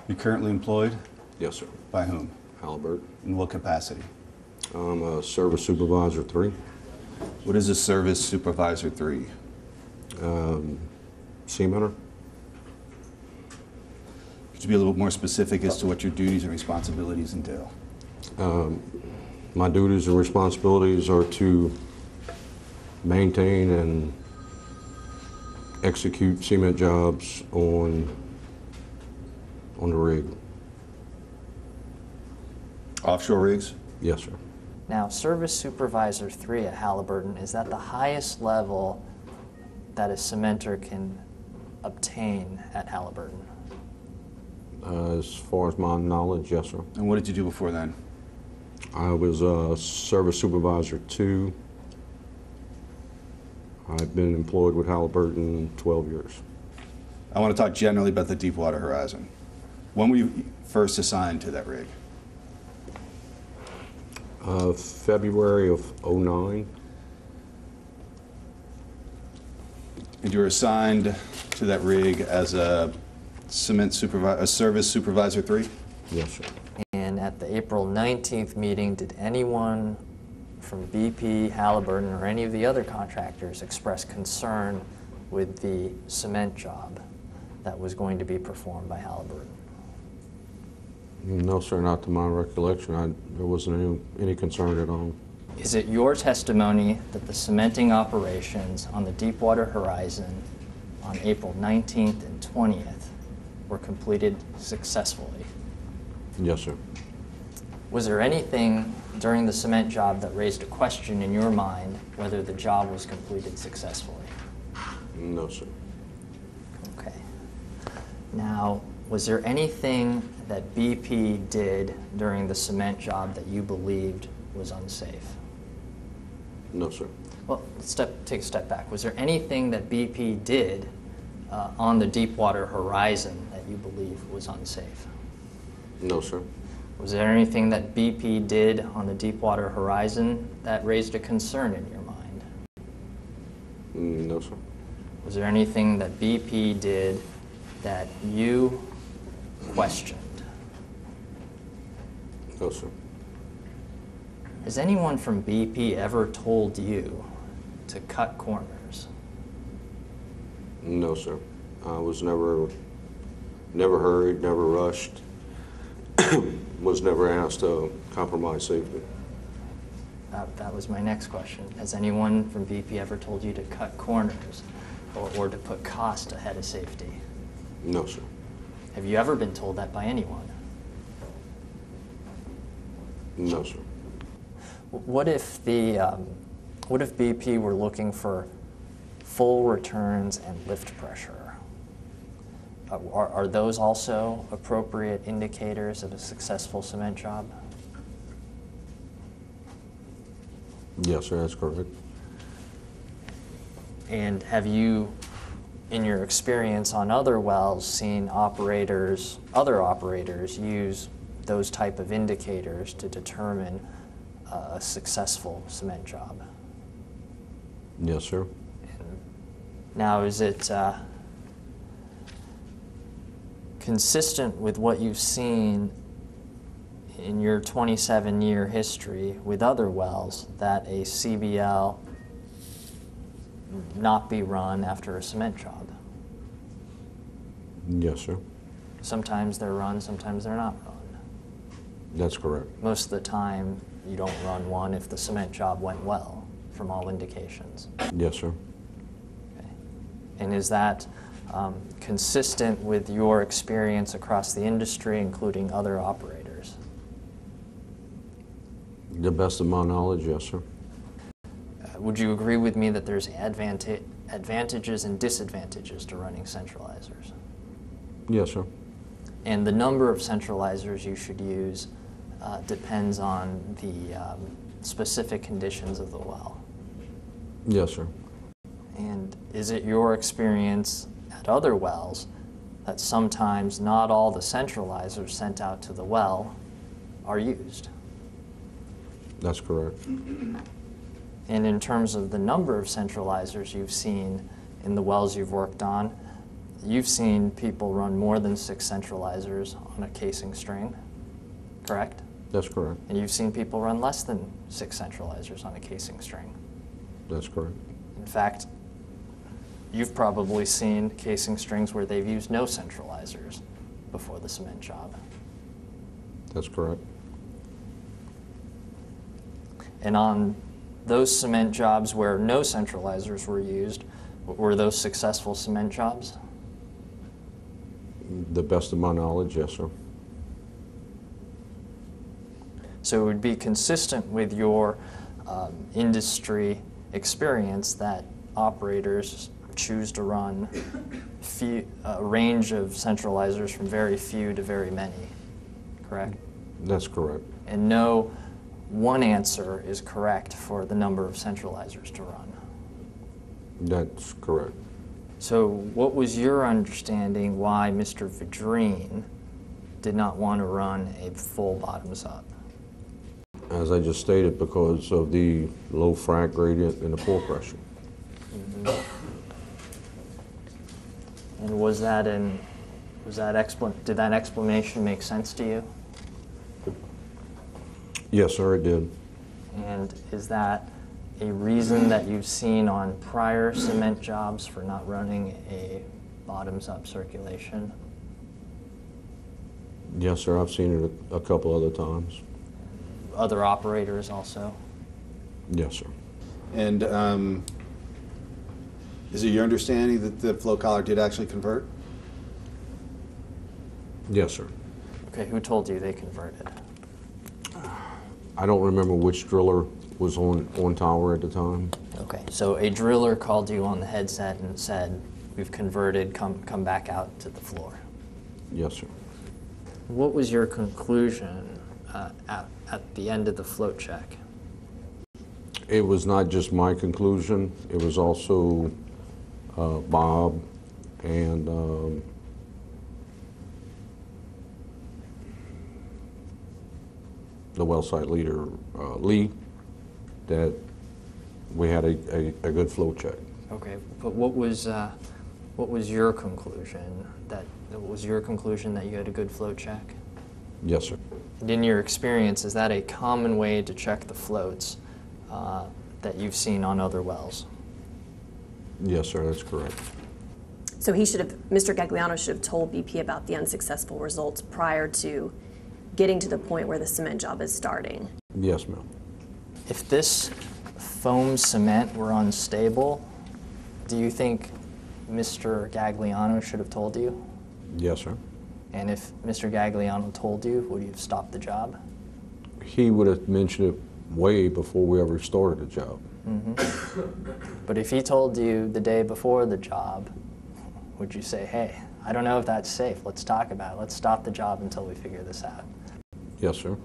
You're currently employed? Yes, sir. By whom? Halliburton. In what capacity? I'm a Service Supervisor 3. What is a Service Supervisor 3? Cementer. Could you be a little more specific as to what your duties and responsibilities entail? My duties and responsibilities are to maintain and execute cement jobs on the rig. Offshore rigs? Yes, sir. Now, Service Supervisor 3 at Halliburton, is that the highest level that a cementer can obtain at Halliburton? As far as my knowledge, yes, sir. And what did you do before then? I was a Service Supervisor 2. I've been employed with Halliburton 12 years. I want to talk generally about the Deepwater Horizon. When were you first assigned to that rig? February of '09. And you were assigned to that rig as a Service Supervisor 3? Yes, sir. And at the April 19th meeting, did anyone from BP, Halliburton, or any of the other contractors express concern with the cement job that was going to be performed by Halliburton? No, sir, not to my recollection. There wasn't any concern at all. Is it your testimony that the cementing operations on the Deepwater Horizon on April 19th and 20th were completed successfully? Yes, sir. Was there anything during the cement job that raised a question in your mind whether the job was completed successfully? No, sir. Okay. Now, was there anything that BP did during the cement job that you believed was unsafe? No, sir. Well, take a step back. Was there anything that BP did on the Deepwater Horizon that you believe was unsafe? No, sir. Was there anything that BP did on the Deepwater Horizon that raised a concern in your mind? No, sir. Was there anything that BP did that you questioned? No, sir. Has anyone from BP ever told you to cut corners? No, sir. I was never hurried, never rushed, was never asked to compromise safety. That was my next question. Has anyone from BP ever told you to cut corners or to put cost ahead of safety? No, sir. Have you ever been told that by anyone? No, sir. What if BP were looking for full returns and lift pressure? Are those also appropriate indicators of a successful cement job? Yes, sir, that's correct. And have you, in your experience on other wells, seen other operators use those type of indicators to determine a successful cement job? Yes, sir. Now, is it consistent with what you've seen in your 27-year history with other wells that a CBL not be run after a cement job? Yes, sir. Sometimes they're run, sometimes they're not run. That's correct. Most of the time, you don't run one if the cement job went well, from all indications. Yes, sir. Okay. And is that consistent with your experience across the industry, including other operators? The best of my knowledge, yes, sir. Would you agree with me that there's advantages and disadvantages to running centralizers? Yes, sir. And the number of centralizers you should use depends on the specific conditions of the well. Yes, sir. And is it your experience at other wells that sometimes not all the centralizers sent out to the well are used? That's correct. And in terms of the number of centralizers you've seen in the wells you've worked on, you've seen people run more than 6 centralizers on a casing string, correct? That's correct. And you've seen people run less than 6 centralizers on a casing string. That's correct. In fact, you've probably seen casing strings where they've used no centralizers before the cement job. That's correct. And on those cement jobs where no centralizers were used, were those successful cement jobs? The best of my knowledge, yes, sir. So it would be consistent with your industry experience that operators choose to run a range of centralizers from very few to very many, correct? That's correct. And no one answer is correct for the number of centralizers to run. That's correct. So what was your understanding why Mr. Vidrine did not want to run a full bottoms up? As I just stated, because of the low frac gradient and the pour pressure. And did that explanation make sense to you? Yes, sir, it did. And is that a reason that you've seen on prior cement jobs for not running a bottoms-up circulation? Yes, sir, I've seen it a couple other times. Other operators also? Yes, sir. And is it your understanding that the flow collar did actually convert? Yes, sir. Okay, who told you they converted? I don't remember which driller was on tower at the time. Okay, so a driller called you on the headset and said, "We've converted, come back out to the floor." Yes, sir. What was your conclusion at the end of the float check? It was not just my conclusion. It was also Bob and the well site leader, Lee, that we had a good flow check. Okay, but what was your conclusion? What was your conclusion that you had a good float check? Yes, sir. And in your experience, is that a common way to check the floats that you've seen on other wells? Yes, sir, that's correct. So Mr. Gagliano should have told BP about the unsuccessful results prior to getting to the point where the cement job is starting. Yes, ma'am. If this foam cement were unstable, do you think Mr. Gagliano should have told you? Yes, sir. And if Mr. Gagliano told you, would you have stopped the job? He would have mentioned it way before we ever started the job. But if he told you the day before the job, would you say, "Hey, I don't know if that's safe, let's talk about it, let's stop the job until we figure this out"? Yes, sir.